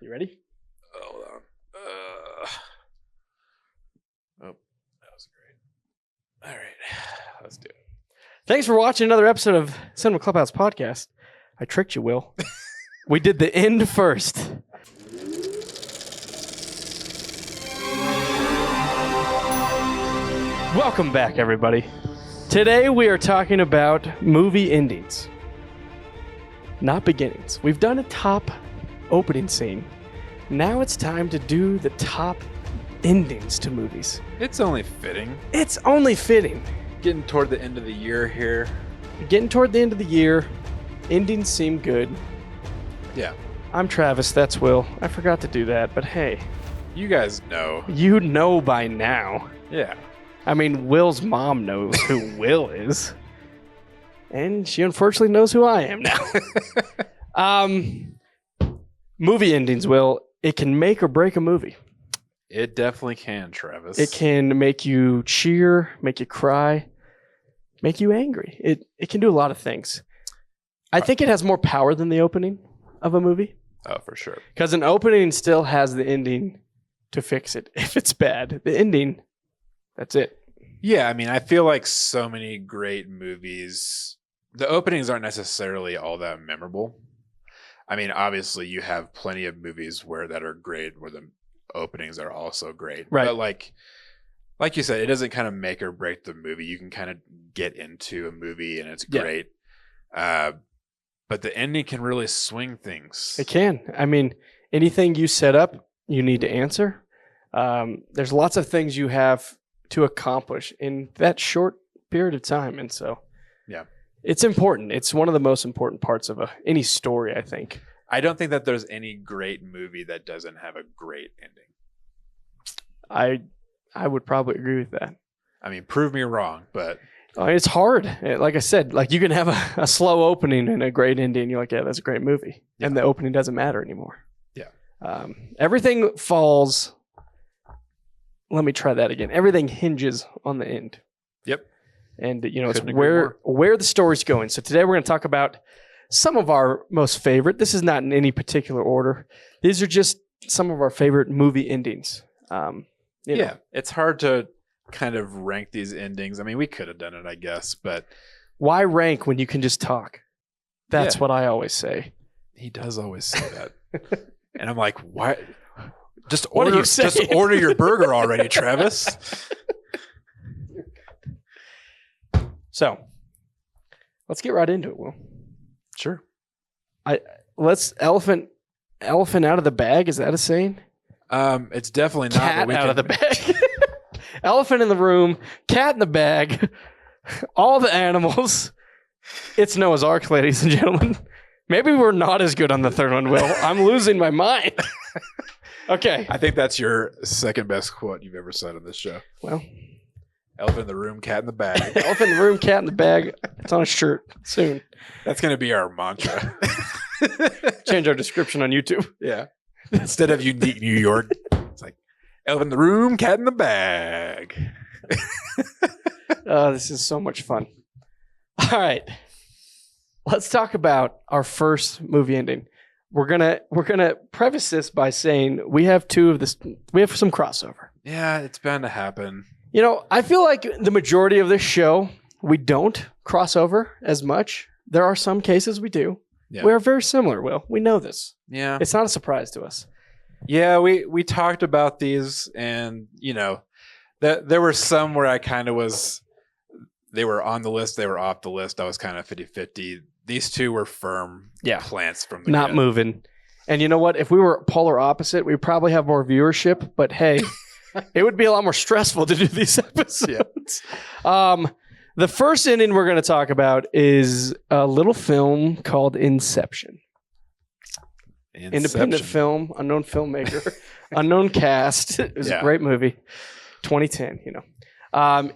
You ready? Hold on. Oh, that was great. All right, let's do it. Thanks for watching another episode of Cinema Clubhouse podcast. I tricked you, Will. We did the end first. Welcome back, everybody. Today we are talking about movie endings, not beginnings. We've done a top opening scene. Now it's time to do the top endings to movies. It's only fitting. It's only fitting. Getting toward the end of the year here. Getting toward the end of the year. Endings seem good. Yeah. I'm Travis, that's Will. I forgot to do that, but hey. You guys know. You know by now. Yeah. I mean, Will's mom knows who Will is. And she unfortunately knows who I am now. Movie endings, Will. It can make or break a movie. It definitely can, Travis. It can make you cheer, make you cry, make you angry. It can do a lot of things. I think it has more power than the opening of a movie. Oh, for sure. Because an opening still has the ending to fix it. If it's bad, the ending, that's it. Yeah, I mean, I feel like so many great movies, the openings aren't necessarily all that memorable. I mean, obviously, you have plenty of movies that are great, where the openings are also great. Right. But like you said, it doesn't kind of make or break the movie. You can kind of get into a movie and it's great. But the ending can really swing things. It can. I mean, anything you set up, you need to answer. There's lots of things you have to accomplish in that short period of time. And so it's important. It's one of the most important parts of any story, I think. I don't think that there's any great movie that doesn't have a great ending. I would probably agree with that. I mean, prove me wrong, but it's hard. Like I said, like you can have a slow opening and a great ending. You're like, yeah, that's a great movie. Yeah. And the opening doesn't matter anymore. Yeah. Everything falls. Let me try that again. Everything hinges on the end. Yep. And it's where the story's going. So today we're going to talk about some of our most favorite. This is not in any particular order. These are just some of our favorite movie endings. It's hard to kind of rank these endings. I mean, we could have done it, I guess, but why rank when you can just talk? That's what I always say. He does always say that. And I'm like, why? Just What order, are you saying? just order your burger already, Travis. So, let's get right into it, Will. Sure. Let's elephant out of the bag. Is that a saying? It's definitely not. Cat out of the bag. Elephant in the room. Cat in the bag. All the animals. It's Noah's Ark, ladies and gentlemen. Maybe we're not as good on the third one, Will. I'm losing my mind. Okay. I think that's your second best quote you've ever said on this show. Well, elephant in the room, cat in the bag. Elephant in the room, cat in the bag. It's on a shirt soon. That's going to be our mantra. Change our description on YouTube. Yeah. Instead of unique New York, it's like elephant in the room, cat in the bag. This is so much fun. All right. Let's talk about our first movie ending. We're gonna preface this by saying we have some crossover. Yeah, it's bound to happen. I feel like the majority of this show, we don't cross over as much. There are some cases we do. Yeah. We're very similar, Will. We know this. Yeah. It's not a surprise to us. Yeah, we talked about these, and there were some where I kind of was, they were on the list, they were off the list. I was kind of 50-50. These two were firm plants from the not moving. And you know what? If we were polar opposite, we'd probably have more viewership, but hey, it would be a lot more stressful to do these episodes. Yeah. The first ending we're going to talk about is a little film called Inception. Independent film, unknown filmmaker, unknown cast. It was a great movie. 2010,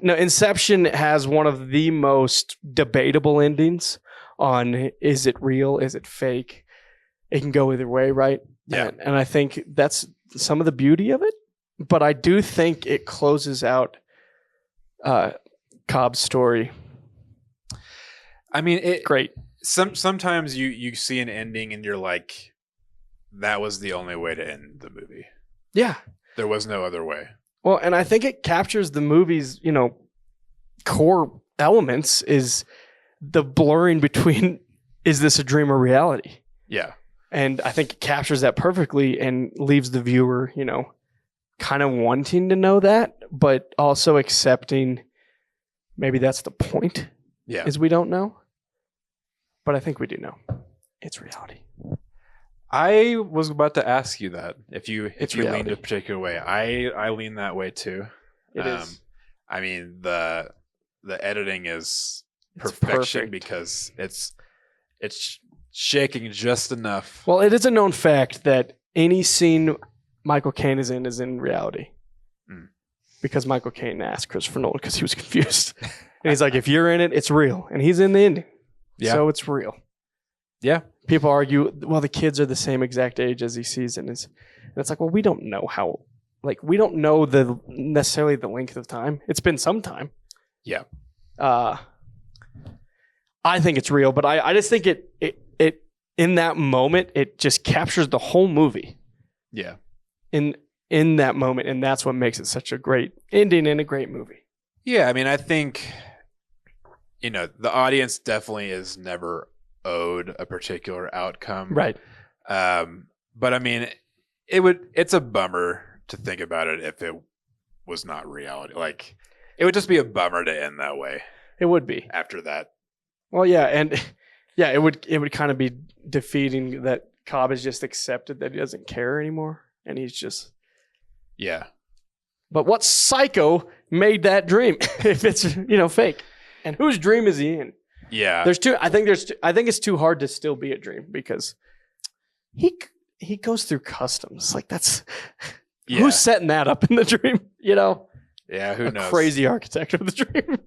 Inception has one of the most debatable endings on is it real, is it fake? It can go either way, right? Yeah. And I think that's some of the beauty of it. But I do think it closes out Cobb's story. I mean, great. Sometimes you see an ending and you're like, that was the only way to end the movie. Yeah. There was no other way. Well, and I think it captures the movie's, core elements is the blurring between is this a dream or reality? Yeah. And I think it captures that perfectly and leaves the viewer, kind of wanting to know that, but also accepting maybe that's the point. Yeah. Is we don't know. But I think we do know. It's reality. I was about to ask you that if you leaned a particular way. I lean that way too. It is. I mean the editing is perfection because it's shaking just enough. Well, it is a known fact that any scene Michael Caine is in reality. Because Michael Caine asked Christopher Nolan because he was confused. And he's like, if you're in it, it's real. And he's in the ending. Yeah. So it's real. Yeah. People argue, well, the kids are the same exact age as he sees it. And it's like, well, we don't know how, we don't know necessarily the length of time. It's been some time. Yeah. I think it's real, but I just think it in that moment, it just captures the whole movie. Yeah. In that moment. And that's what makes it such a great ending and a great movie. Yeah. I mean, I think, the audience definitely is never owed a particular outcome. Right. But I mean, it's a bummer to think about it if it was not reality. It would just be a bummer to end that way. It would be. After that. Well, yeah, and yeah, it would kind of be defeating that Cobb has just accepted that he doesn't care anymore, and he's just. Yeah. But what psycho made that dream if it's fake? And whose dream is he in? Yeah. I think it's too hard to still be a dream because he goes through customs. That's who's setting that up in the dream, Yeah, who knows? Crazy architect of the dream.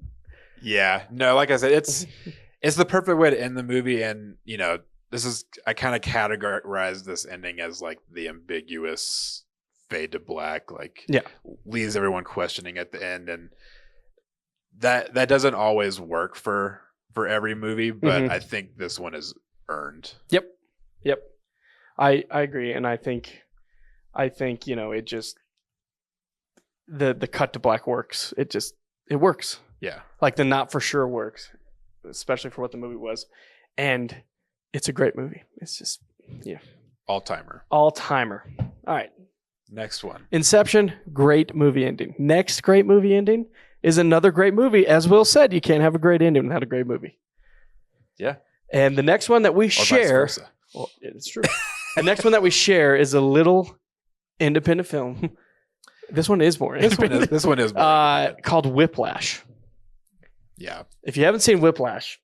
Yeah. No, like I said, it's the perfect way to end the movie, and I kind of categorize this ending as the ambiguous fade to black, leaves everyone questioning at the end, and that doesn't always work for every movie, but I think this one is earned. Yep. I agree, and I think it just the cut to black works. It works. Yeah. The not for sure works, especially for what the movie was, and it's a great movie. It's just all-timer. All right. Next one. Inception, great movie ending. Next great movie ending is another great movie. As Will said, you can't have a great ending without a great movie. Yeah. And the next one that we share, well, it's true. The next one that we share is a little independent film. This one is more independent. This one is more called Whiplash. Yeah. If you haven't seen Whiplash,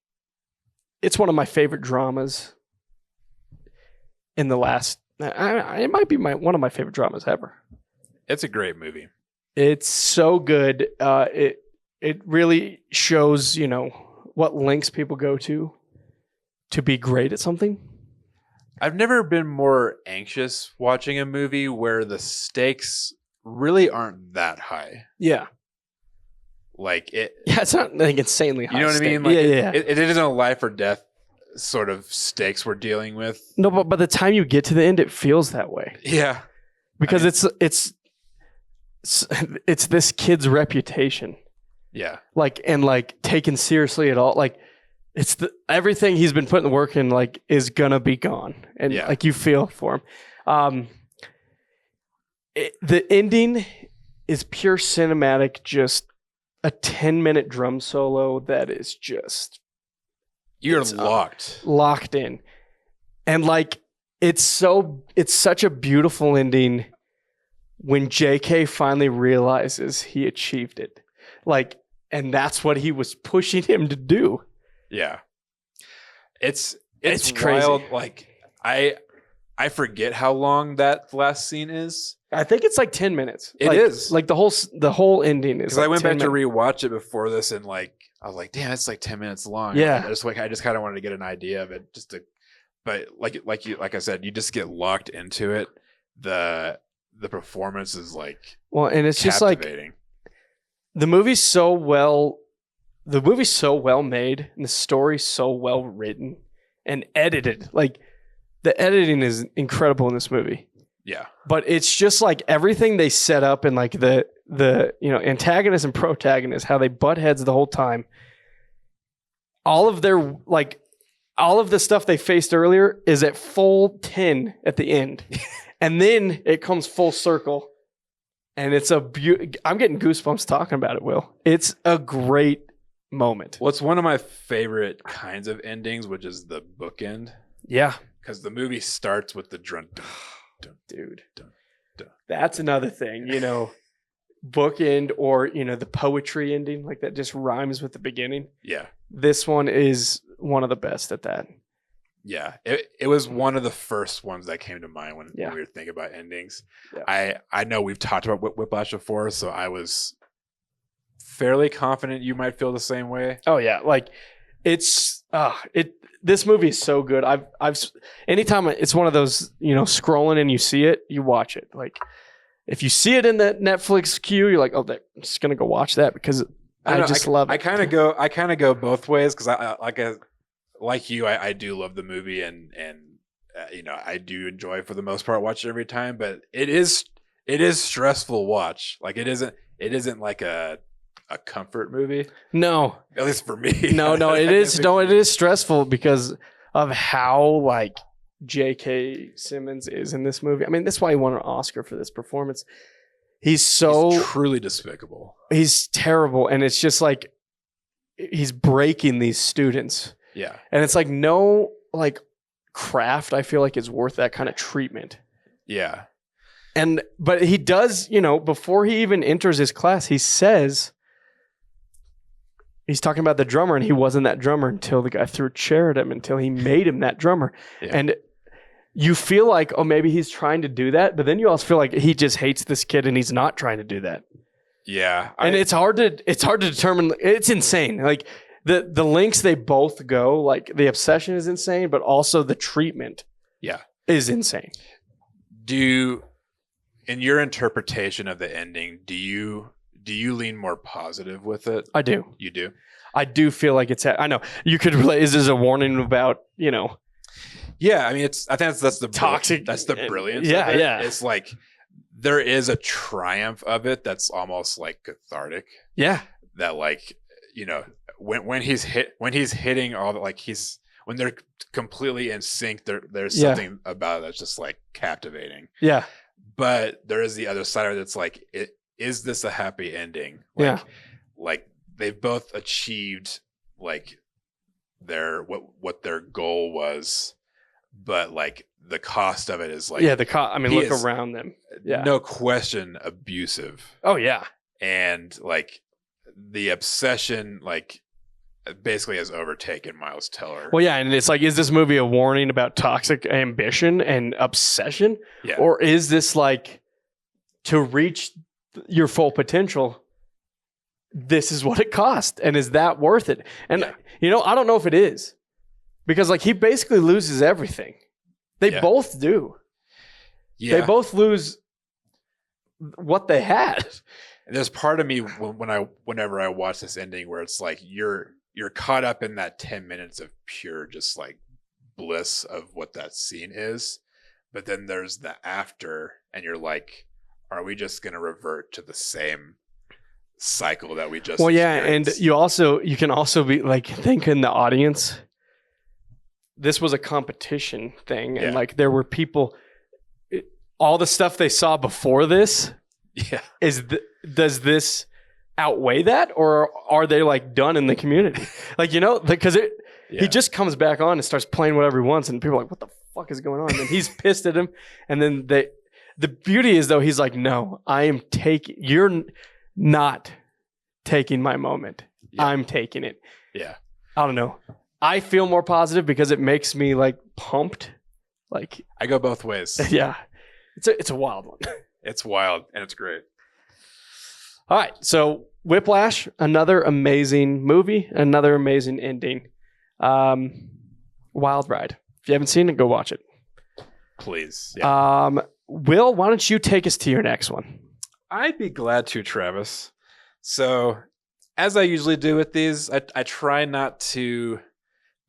it's one of my favorite dramas in the last. It might be one of my favorite dramas ever. It's a great movie. It's so good. It really shows what lengths people go to be great at something. I've never been more anxious watching a movie where the stakes really aren't that high. Yeah. It's not insanely high. You know what I mean? Yeah. It isn't a life or death sort of stakes we're dealing with. No, but by the time you get to the end, it feels that way. Yeah. Because it's this kid's reputation. Yeah. Taken seriously at all. It's everything he's been putting the work in, is gonna be gone. And you feel for him. The ending is pure cinematic, just a 10-minute drum solo that is just you're locked in. And it's such a beautiful ending when JK finally realizes he achieved it. And that's what he was pushing him to do. Yeah. It's crazy. Wild. I forget how long that last scene is. I think it's 10 minutes. It is. The whole ending is. Because I went back to rewatch it before this, and I was like, damn, it's 10 minutes long. Yeah. I just kind of wanted to get an idea of it, but like I said, you just get locked into it. The performance is well, and it's captivating. Just the movie's so well made, and the story's so well written and edited. The editing is incredible in this movie. Yeah. But it's just like everything they set up and like the antagonist and protagonist, how they butt heads the whole time. All of the stuff they faced earlier is at full 10 at the end. And then it comes full circle. And it's I'm getting goosebumps talking about it, Will. It's a great moment. Well, it's one of my favorite kinds of endings, which is the bookend. Yeah. Because the movie starts with the dun, dude. Dun, dun. That's another thing, bookend or, the poetry ending, like that just rhymes with the beginning. Yeah. This one is one of the best at that. Yeah. It was one of the first ones that came to mind when we were thinking about endings. Yeah. I know we've talked about Whiplash before, so I was fairly confident you might feel the same way. Oh yeah. Like this movie is so good. I've anytime it's one of those, scrolling and you see it, you watch it. Like if you see it in the Netflix queue, you're like, oh, I'm just gonna go watch that because I love it. I kind of go both ways because like you, I do love the movie and I do enjoy for the most part watch it every time. But it is stressful watch. Like it isn't like a comfort movie. No, at least for me. No, it is. No, it is stressful because of how like J.K. Simmons is in this movie. I mean, that's why he won an Oscar for this performance. He's truly despicable. He's terrible, and it's just like he's breaking these students. Yeah, and it's like no like craft. I feel like is worth that kind of treatment. Yeah, but he does. Before he even enters his class, he says. He's talking about the drummer, and he wasn't that drummer until the guy threw a chair at him, until he made him that drummer. Yeah. And you feel like, oh, maybe he's trying to do that, but then you also feel like he just hates this kid, and he's not trying to do that. Yeah, and it's hard to determine. It's insane. Like the lengths they both go. Like the obsession is insane, but also the treatment. Yeah, is insane. In your interpretation of the ending, do you lean more positive with it? I do. You do? I do feel like it's... I know. You could relate... Is this a warning about, Yeah, I mean, I think that's the... Toxic... That's the brilliance of it. Yeah. It's like, there is a triumph of it that's almost like cathartic. Yeah. That like, when he's hitting all the... Like when they're completely in sync, there's something about it that's just like captivating. Yeah. But there is the other side of it that's like... Is this a happy ending? Like they've both achieved like what their goal was, but like the cost of it is like the cost. I mean, look around them. Yeah, no question, abusive. Oh yeah, and like the obsession like basically has overtaken Miles Teller. Well, yeah, and it's like, is this movie a warning about toxic ambition and obsession, or is this like to reach your full potential, this is what it cost, and is that worth it? And I don't know if it is, because like he basically loses everything. They both do. Yeah, they both lose what they had. And there's part of me whenever I watch this ending where it's like you're caught up in that 10 minutes of pure just like bliss of what that scene is, but then there's the after, and you're like, are we just going to revert to the same cycle that we just experienced? And you can also be like thinking the audience, this was a competition thing, and like there were people, all the stuff they saw before this, does this outweigh that, or are they like done in the community? Like, because he just comes back on and starts playing whatever he wants, and people are like, what the fuck is going on? And he's pissed at him, and then the beauty is, though, he's like, no, you're not taking my moment. Yeah. I'm taking it. Yeah. I don't know. I feel more positive because it makes me like pumped. Like I go both ways. Yeah. It's a wild one. It's wild and it's great. All right. So Whiplash, another amazing movie, another amazing ending. Wild ride. If you haven't seen it, go watch it. Please. Yeah. Will, why don't you take us to your next one? I'd be glad to, Travis. So, as I usually do with these, I try not to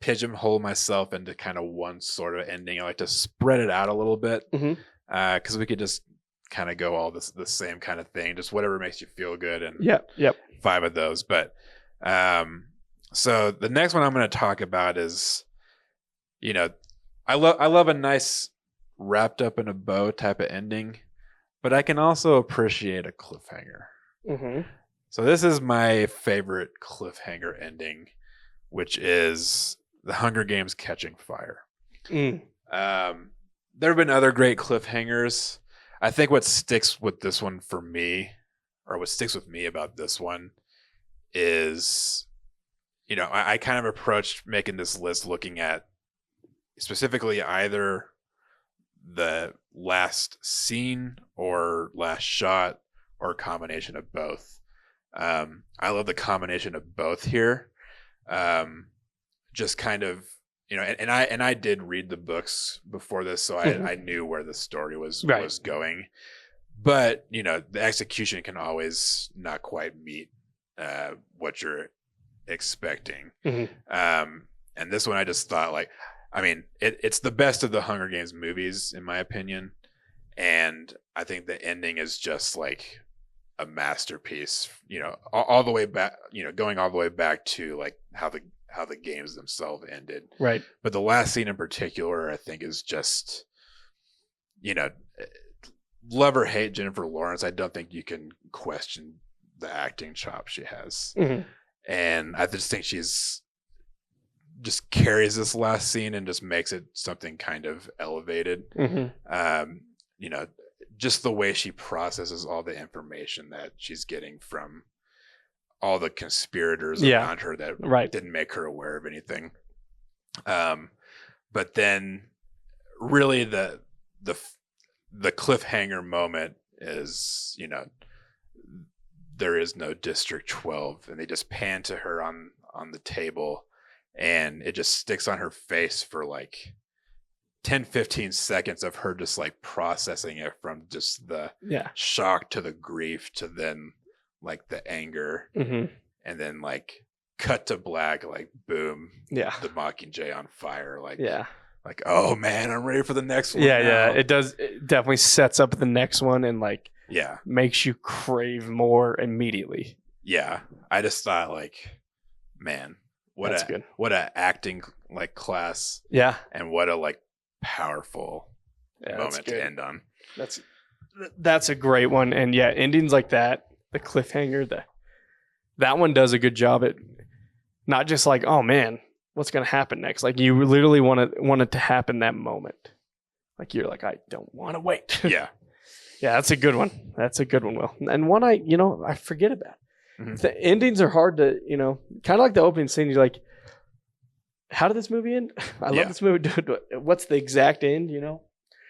pigeonhole myself into kind of one sort of ending. I like to spread it out a little bit, because we could just kind of go all the same kind of thing, just whatever makes you feel good, and 5 of those. But so the next one I'm going to talk about is, I love a nice wrapped up in a bow type of ending, but I can also appreciate a cliffhanger. So this is my favorite cliffhanger ending, which is The Hunger Games Catching Fire. There have been other great cliffhangers. I think what sticks with this one for me, or what sticks with me about this one, is, I kind of approached making this list looking at specifically either the last scene or last shot, or a combination of both. I love the combination of both here. Just kind of, and I did read the books before this, so I knew where the story was going. But, the execution can always not quite meet what you're expecting. And this one I just thought, it's the best of the Hunger Games movies, in my opinion. And I think the ending is just like a masterpiece, all the way back, going all the way back to like how the games themselves ended. Right. But the last scene in particular, I think, is just, love or hate Jennifer Lawrence, I don't think you can question the acting chops she has. And I just think she's just carries this last scene and just makes it something kind of elevated. Just the way she processes all the information that she's getting from all the conspirators around her that didn't make her aware of anything. But then really the cliffhanger moment is, there is no District 12, and they just pan to her on the table, and it just sticks on her face for like 10-15 seconds of her just like processing it, from just the shock to the grief to then like the anger, and then like cut to black, like boom, the Mockingjay on fire, like oh man, I'm ready for the next one. It definitely sets up the next one, and like makes you crave more immediately. I just thought, like, man, what a acting like class, and what a like powerful moment to end on. That's a great one. And endings like that, the cliffhanger, that one does a good job at not just like, oh man, what's gonna happen next? Like, you literally want it to happen that moment. Like, you're like, I don't want to wait. That's a good one. That's a good one, Will. And one I forget about. The endings are hard to, kind of like the opening scene. You're like, how did this movie end? I love this movie. Dude, what's the exact end,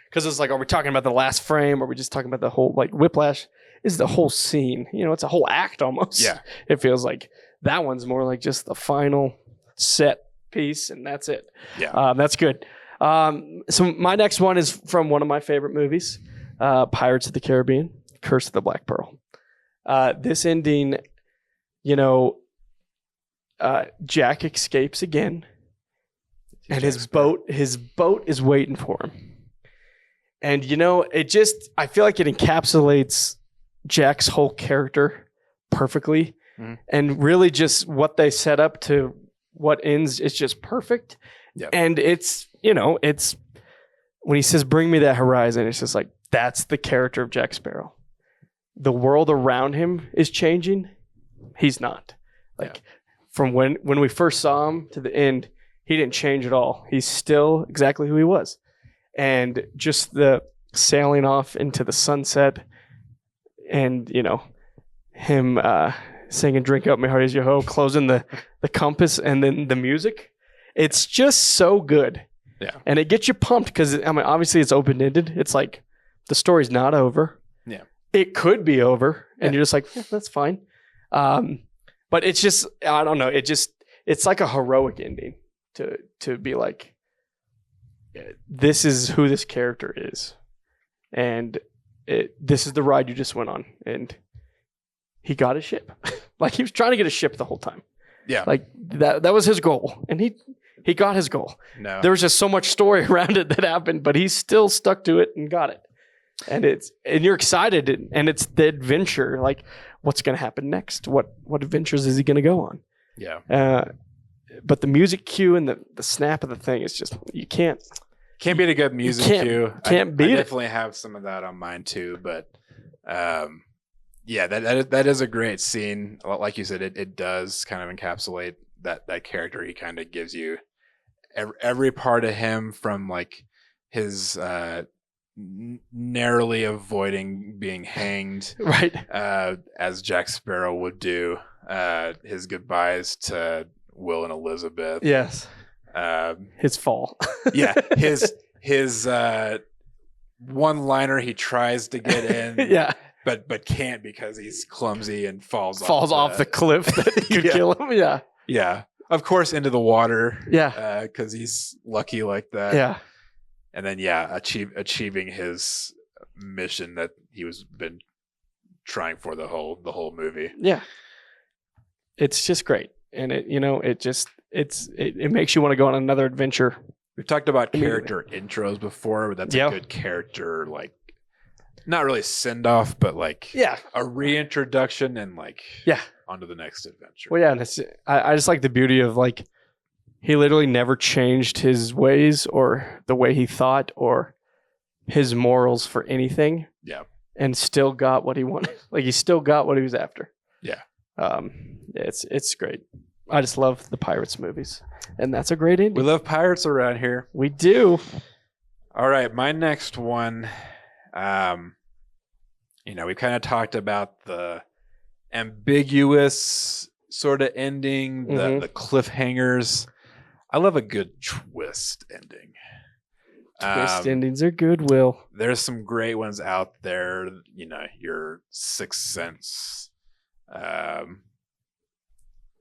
Because it's like, are we talking about the last frame? Or are we just talking about the whole, like, Whiplash is the whole scene. It's a whole act almost. It feels like. That one's more like just the final set piece, and that's it. That's good. So my next one is from one of my favorite movies, Pirates of the Caribbean, Curse of the Black Pearl. This ending, Jack escapes again, and his boat is waiting for him. And I feel like it encapsulates Jack's whole character perfectly, and really just what they set up to what ends is just perfect. And it's when he says, "Bring me that horizon," it's just like, that's the character of Jack Sparrow. The world around him is changing. He's not. Like, from when we first saw him to the end, he didn't change at all. He's still exactly who he was. And just the sailing off into the sunset, and him singing "Drink Up My Heart Is Your Hoe," closing the compass, and then the music. It's just so good. And it gets you pumped because, obviously it's open-ended. It's like, the story's not over. It could be over, and you're just like, that's fine. But it's just, I don't know. It's like a heroic ending to be like, this is who this character is. And this is the ride you just went on. And he got a ship. Like, he was trying to get a ship the whole time. Like, that was his goal. And He got his goal. No. There was just so much story around it that happened, but he still stuck to it and got it. And you're excited, and it's the adventure. Like, what's going to happen next? What adventures is he going to go on? Yeah. But the music cue and the snap of the thing is just, you can't beat a good music cue. Can't beat I it. definitely have some of that on mine too, but yeah, that is a great scene. Like you said, it does kind of encapsulate that character. He kind of gives you every part of him, from like his narrowly avoiding being hanged, right, as Jack Sparrow would do, his goodbyes to Will and Elizabeth. Yes. His fall. Yeah, his one-liner he tries to get in, yeah, but can't because he's clumsy and falls off the cliff that could kill him. Yeah, yeah. Of course, into the water. Yeah, because he's lucky like that. Yeah, and then achieving his mission that he was been trying for the whole movie. Yeah, it's just great, and it makes you want to go on another adventure. We've talked about character intros before, but that's a good character, like, not really send off, but like a reintroduction and like onto the next adventure. Well, yeah, and I just like the beauty of, like, he literally never changed his ways or the way he thought or his morals for anything. Yeah, and still got what he wanted. Like, he still got what he was after. Yeah, it's great. I just love the Pirates movies, and that's a great ending. We love pirates around here. We do. All right, my next one. We kind of talked about the ambiguous sort of ending, the cliffhangers. I love a good twist ending. Twist endings are good, Will. There's some great ones out there. Your Sixth Sense.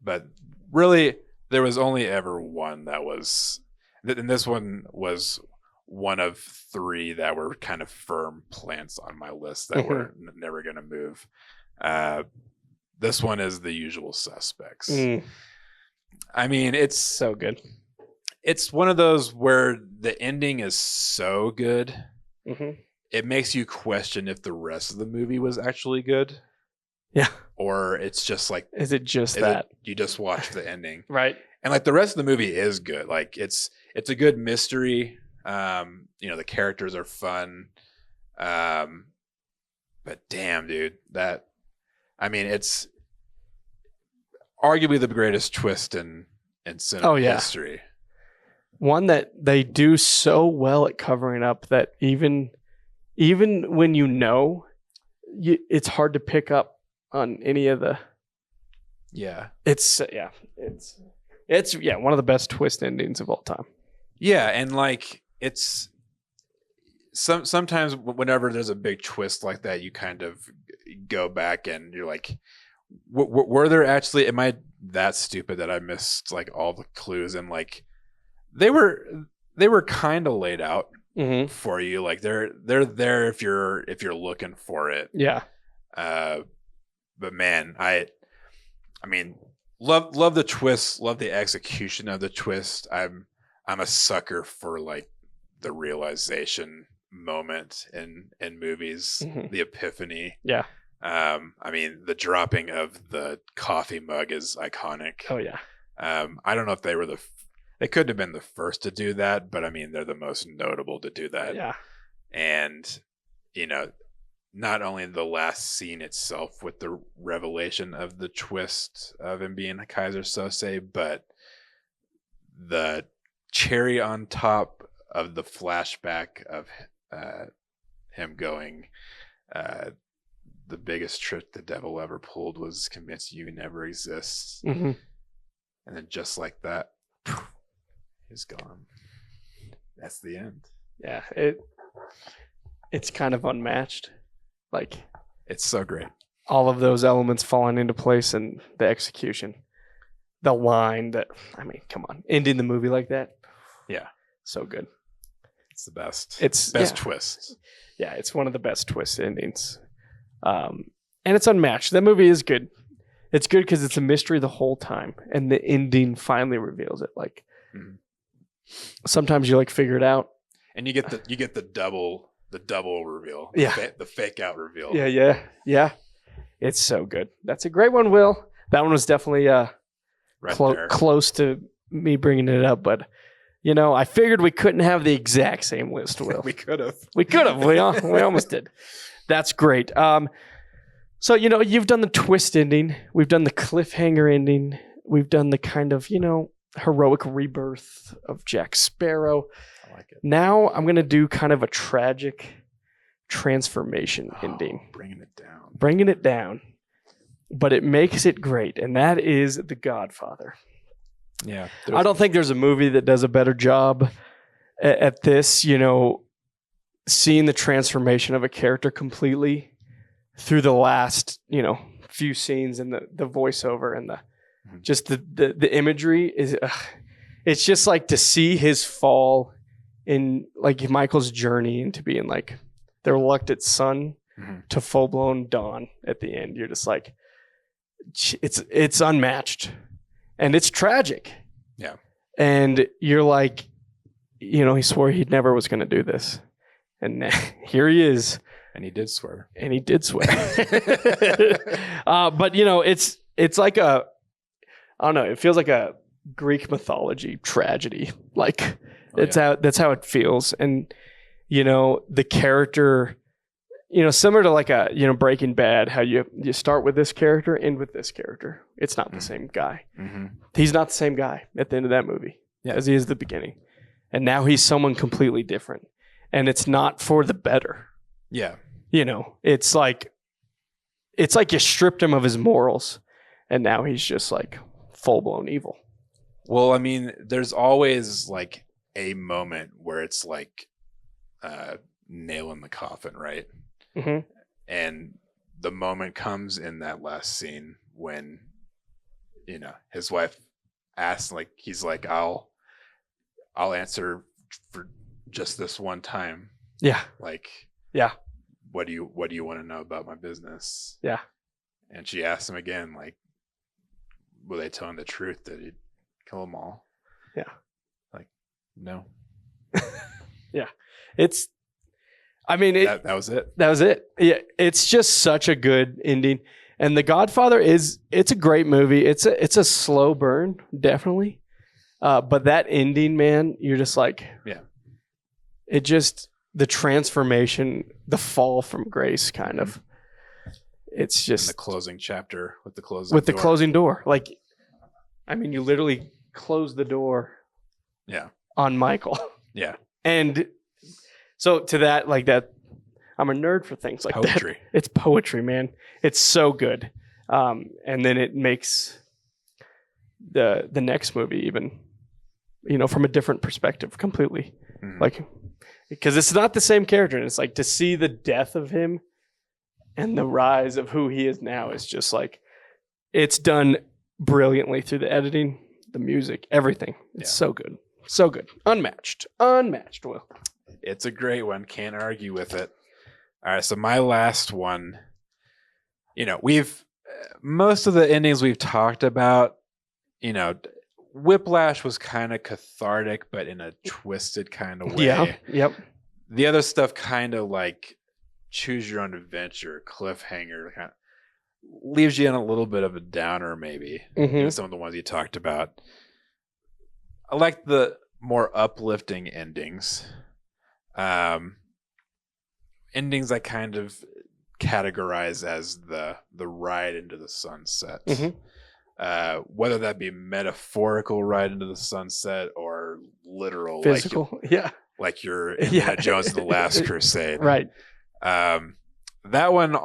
But really, there was only ever one that was, and this one was one of three that were kind of firm plants on my list that were never going to move. This one is The Usual Suspects. I mean, it's so good. It's one of those where the ending is so good, it makes you question if the rest of the movie was actually good. Yeah. Or it's just like, is it just that you just watch the ending? Right. And like the rest of the movie is good. Like it's a good mystery. The characters are fun. But damn, dude, it's arguably the greatest twist in cinema history. One that they do so well at covering up that even when it's hard to pick up on any of the. Yeah. It's one of the best twist endings of all time. Yeah, and like it's sometimes whenever there's a big twist like that, you kind of go back and you're like, were there actually? Am I that stupid that I missed like all the clues? And like they were kind of laid out for you. Like they're there if you're looking for it. Yeah. But man, I mean, love the twist, love the execution of the twist. I'm a sucker for like the realization moment in movies, the epiphany. Yeah. The dropping of the coffee mug is iconic. Oh yeah. I don't know if they couldn't have been the first to do that, but I mean, they're the most notable to do that. Yeah. And, not only the last scene itself with the revelation of the twist of him being Kaiser Sose, but the cherry on top of the flashback of him going, the biggest trick the devil ever pulled was convince you never exists. And then just like that, he's gone. That's the end. Yeah, it's kind of unmatched. Like, it's so great. All of those elements falling into place and the execution. The line come on. Ending the movie like that. Yeah. So good. It's the best. It's best twist. Yeah, it's one of the best twist endings. And it's unmatched. That movie is good. It's good because it's a mystery the whole time. And the ending finally reveals it. Like, sometimes you like figure it out. And you get the double reveal. The fake out reveal. Yeah. It's so good. That's a great one, Will. That one was definitely close to me bringing it up, but I figured we couldn't have the exact same list, Will. We could have. We almost did. That's great. So, you've done the twist ending. We've done the cliffhanger ending. We've done the kind of, heroic rebirth of Jack Sparrow. I like it. Now I'm going to do kind of a tragic transformation ending. Bringing it down. But it makes it great, and that is The Godfather. Yeah. I don't think there's a movie that does a better job at this, seeing the transformation of a character completely through the last, few scenes and the voiceover and just the imagery is, it's just like to see his fall in like Michael's journey into being like the reluctant son to full blown dawn at the end. You're just like, it's unmatched and it's tragic. Yeah. And you're like, he swore he never was going to do this. And here he is. And he did swear. But it's like I don't know. It feels like a Greek mythology tragedy. Like that's how it feels. And, the character, similar to like a, Breaking Bad, how you start with this character, end with this character. It's not the same guy. Mm-hmm. He's not the same guy at the end of that movie as he is at the beginning. And now he's someone completely different. And it's not for the better. Yeah. It's like you stripped him of his morals and now he's just like full blown evil. Well, I mean, there's always like a moment where it's like nail in the coffin, right? Mm-hmm. And the moment comes in that last scene when, his wife asks, like, he's like, I'll answer for just this one time. Yeah. Like, yeah. What do you want to know about my business? Yeah. And she asks him again, like, will they tell him the truth that he'd kill them all? Yeah. Like, no. Yeah. That was it. That was it. Yeah. It's just such a good ending. And The Godfather it's a great movie. It's a slow burn, definitely. But that ending, man, you're just like, the transformation, the fall from grace, kind of. It's just and the closing chapter with the closing door. Like, I mean, you literally close the door. Yeah. On Michael. Yeah. And so to that, like that, I'm a nerd for things like poetry. That. It's poetry, man. It's so good. And then it makes the next movie even, from a different perspective completely. Mm-hmm. Like, because it's not the same character. And it's like to see the death of him and the rise of who he is now is just like, it's done brilliantly through the editing, the music, everything. It's so good. So good. Unmatched, Will. It's a great one. Can't argue with it. All right. So my last one, most of the endings we've talked about, Whiplash was kind of cathartic, but in a twisted kind of way. Yeah. Yep. The other stuff kind of like choose your own adventure, cliffhanger, kind of leaves you in a little bit of a downer, maybe. Mm-hmm. Some of the ones you talked about. I like the more uplifting endings. Endings I kind of categorize as the ride into the sunset. Mm-hmm. Whether that be metaphorical ride into the sunset or literal, physical, like you're Indiana Jones in the Last Crusade, right? That one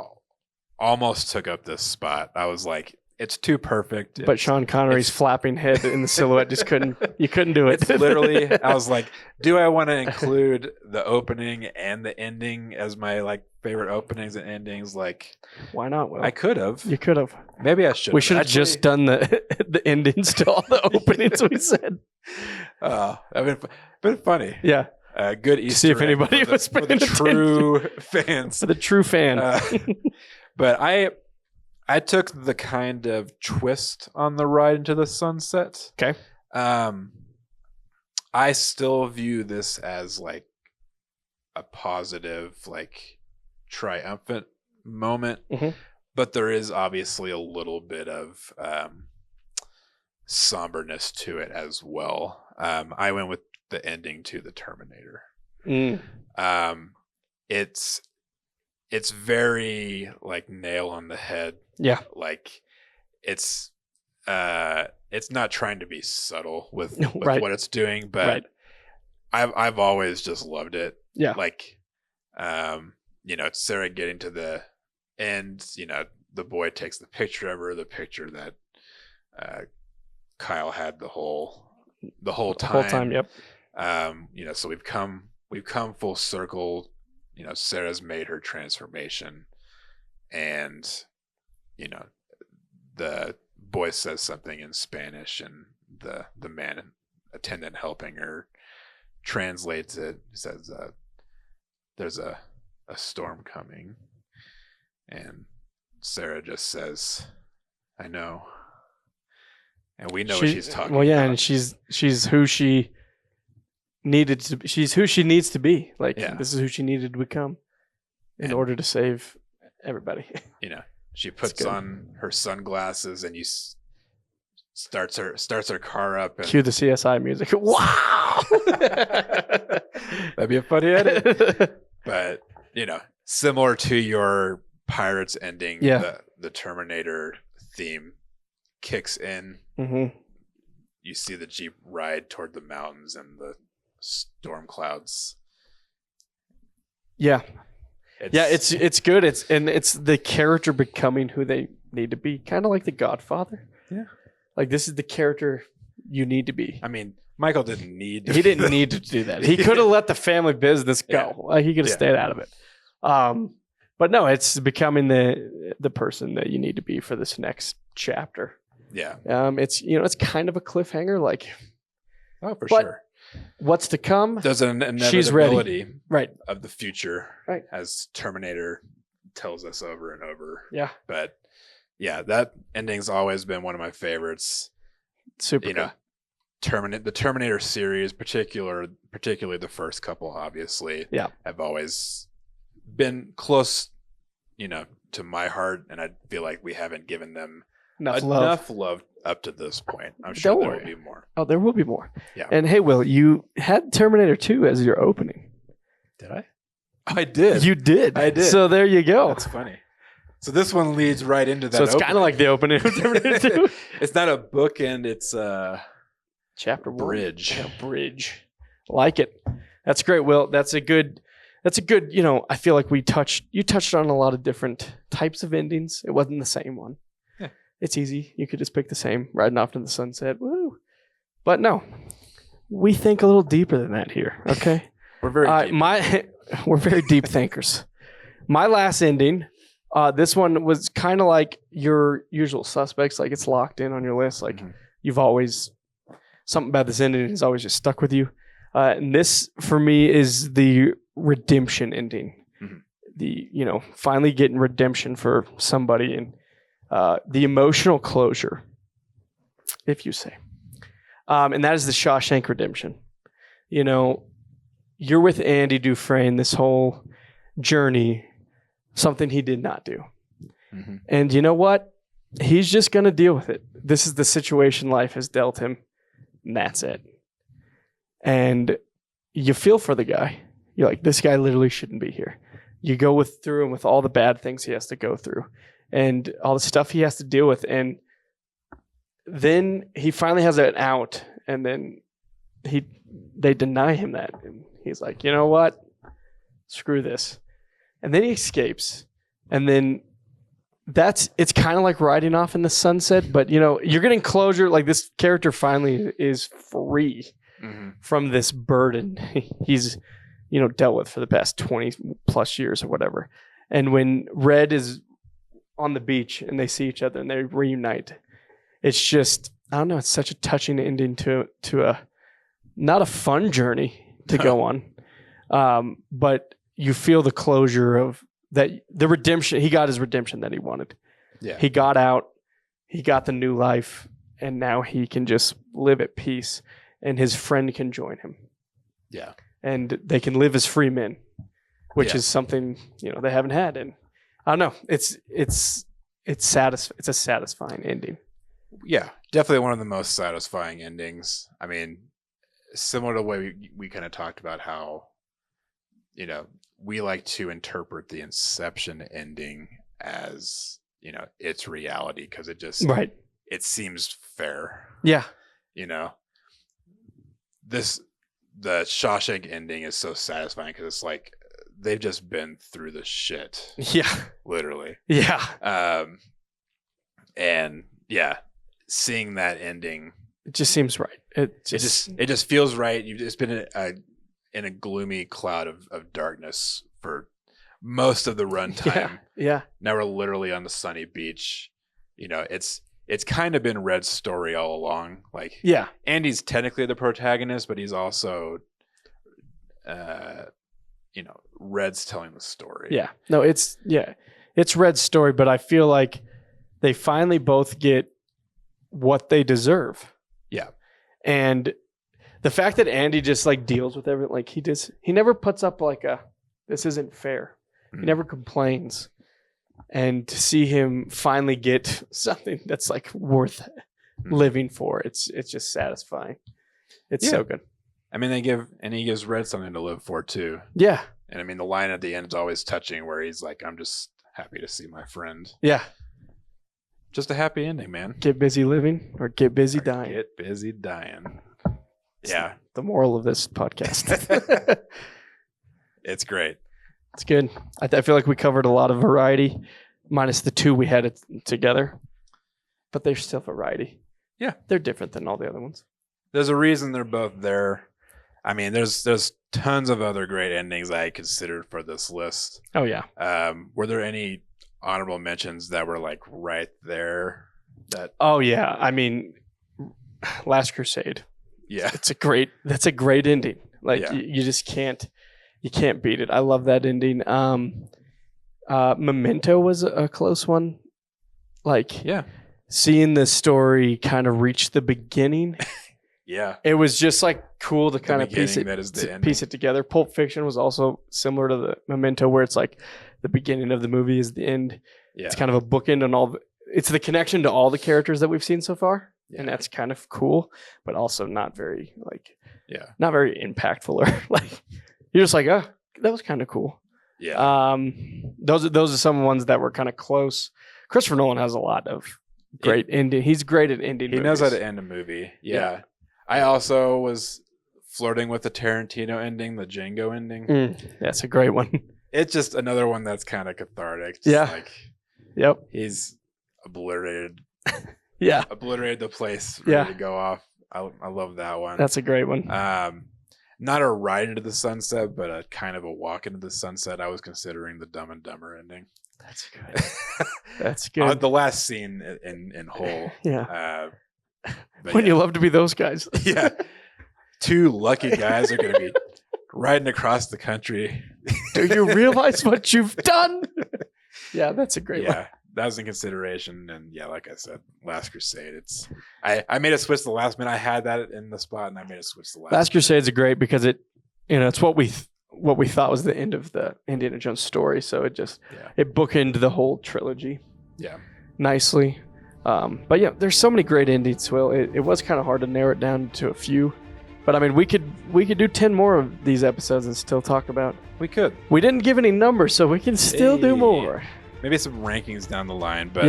almost took up this spot. I was like, it's too perfect. But Sean Connery's flapping head in the silhouette just couldn't do it. It's literally, I was like, do I want to include the opening and the ending as my like favorite openings and endings? Like, why not, Will? I could have. You could have. Maybe I should. We should have just done the endings to all the openings we said. That'd been funny. Yeah. Good Easter. See if anybody was for the true fans. For the true fan. But I took the kind of twist on the ride into the sunset. Okay. I still view this as like a positive, like triumphant moment, but there is obviously a little bit of somberness to it as well. I went with the ending to the Terminator. It's very like nail on the head. Yeah. Like it's not trying to be subtle with Right. what it's doing, but I've always just loved it. Yeah. Like Sarah getting to the end, the boy takes the picture of her, the picture that Kyle had the whole time. The whole time, yep. So we've come full circle. Sarah's made her transformation, and the boy says something in Spanish, and the man attendant helping her translates it. He says, "There's a storm coming," and Sarah just says, "I know." And we know what she's talking about. Well, yeah, and she's who she needed to be. She's who she needs to be. Like, this is who she needed to become in order to save everybody. She puts on her sunglasses and starts her car up. And cue the CSI music. Wow! That'd be a funny edit. But, similar to your Pirates ending, the Terminator theme kicks in. You see the Jeep ride toward the mountains and the storm clouds. Yeah. It's good. It's the character becoming who they need to be, kind of like The Godfather. Yeah. Like, this is the character you need to be. I mean, Michael didn't need to. He didn't need to do that. He could have let the family business go. He could have stayed out of it. But no, it's becoming the person that you need to be for this next chapter. Yeah. It's kind of a cliffhanger, like. Oh, for sure. What's to come? There's an inevitability she's ready. Right. of the future, right, as Terminator tells us over and over. Yeah. But yeah, that ending's always been one of my favorites. Super good. The Terminator series, particularly the first couple, obviously, have always been close, to my heart, and I feel like we haven't given them enough love up to this point. I'm sure there will be more. Oh, there will be more. Yeah. And hey, Will, you had Terminator 2 as your opening. Did I? I did. You did. I did. So there you go. That's funny. So this one leads right into that. So it's kind of like the opening of Terminator 2. It's not a bookend. It's a chapter bridge. Yeah, bridge. Like it. That's great, Will. That's a good. I feel like you touched on a lot of different types of endings. It wasn't the same one. Yeah. It's easy. You could just pick the same, riding off to the sunset. Woo. But no, we think a little deeper than that here. Okay. We're very deep. We're very deep thinkers. My last ending, this one was kind of like your usual suspects. Like, it's locked in on your list. Like, you've always, something about this ending has always just stuck with you. And this, for me, is the redemption ending. The, finally getting redemption for somebody, and the emotional closure, if you say. And that is the Shawshank Redemption. You're with Andy Dufresne this whole journey, something he did not do. And you know what? He's just going to deal with it. This is the situation life has dealt him, and that's it. And you feel for the guy. You're like, this guy literally shouldn't be here. You go through him with all the bad things he has to go through and all the stuff he has to deal with. And then he finally has an out, and then they deny him that. And he's like, you know what? Screw this. And then he escapes. And then it's kind of like riding off in the sunset, but you're getting closure. Like, this character finally is free from this burden he's, dealt with for the past 20 plus years or whatever. And when Red is on the beach and they see each other and they reunite, it's just, I don't know, it's such a touching ending to a, not a fun journey to go on. But you feel the closure of that, the redemption. He got his redemption that he wanted. Yeah. He got out, he got the new life, and now he can just live at peace. and his friend can join him. Yeah. And they can live as free men, which is something, they haven't had. And I don't know. It's a satisfying ending. Yeah, definitely one of the most satisfying endings. I mean, similar to the way we kind of talked about how, we like to interpret the Inception ending as, its reality because it just, it seems fair. Yeah. The Shawshank ending is so satisfying because it's like they've just been through the shit. Yeah. Literally. Yeah. And yeah, seeing that ending, it just seems right. It just feels right. You've just been in a gloomy cloud of darkness for most of the runtime. Yeah. Now we're literally on the sunny beach. It's kind of been Red's story all along. Like, yeah, Andy's technically the protagonist, but he's also, Red's telling the story. Yeah. No, it's Red's story, but I feel like they finally both get what they deserve. Yeah. And the fact that Andy just like deals with everything, like he never puts up like this isn't fair. Mm-hmm. He never complains. And to see him finally get something that's like worth living for, it's just satisfying. It's so good. I mean, he gives Red something to live for too. Yeah. And I mean, the line at the end is always touching where he's like, I'm just happy to see my friend. Yeah. Just a happy ending, man. Get busy living or get busy dying. Get busy dying. Yeah. The moral of this podcast. It's great. It's good. I feel like we covered a lot of variety, minus the two we had together. But there's still variety. Yeah. They're different than all the other ones. There's a reason they're both there. I mean, there's tons of other great endings I considered for this list. Oh, yeah. Were there any honorable mentions that were like right there? Oh, yeah. I mean, Last Crusade. Yeah. That's a great ending. Like, you just can't beat it. I love that ending. Memento was a close one. Like, seeing the story kind of reach the beginning. Yeah. It was just like cool to kind of piece it together. Pulp Fiction was also similar to the Memento, where it's like the beginning of the movie is the end. Yeah. It's kind of a bookend on it's the connection to all the characters that we've seen so far. Yeah. And that's kind of cool, but also not very not very impactful or like you're just like, oh, that was kind of cool. Yeah. Those are some ones that were kind of close. Christopher Nolan has a lot of great ending. He's great at ending. He knows how to end a movie. Yeah. I also was flirting with the Tarantino ending, the Django ending. That's a great one. It's just another one that's kind of cathartic. Yep. He's obliterated. Obliterated the place. Ready to go off. I love that one. That's a great one. Not a ride into the sunset, but a kind of a walk into the sunset. I was considering the Dumb and Dumber ending. That's good. That's good. The last scene in Whole. Yeah. You love to be those guys. Yeah. Two lucky guys are going to be riding across the country. Do you realize what you've done? Yeah, that's a great one. Yeah, that was in consideration. And yeah, like I said, Last Crusade. I made a switch the last minute. I had that in the spot, and I made a switch the last Crusade's great because it's what we thought was the end of the Indiana Jones story. So it bookended the whole trilogy. Yeah, nicely. But yeah, there's so many great endings. Well, it was kind of hard to narrow it down to a few, but I mean, we could do 10 more of these episodes and still talk about. We could. We didn't give any numbers, so we can still do more. Maybe some rankings down the line, but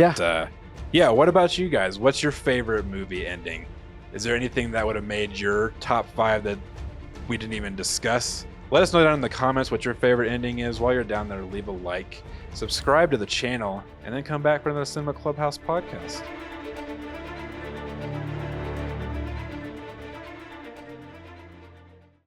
yeah. What about you guys? What's your favorite movie ending? Is there anything that would have made your top 5 that we didn't even discuss? Let us know down in the comments what your favorite ending is. While you're down there, leave a like, subscribe to the channel, and then come back for another Cinema Clubhouse podcast.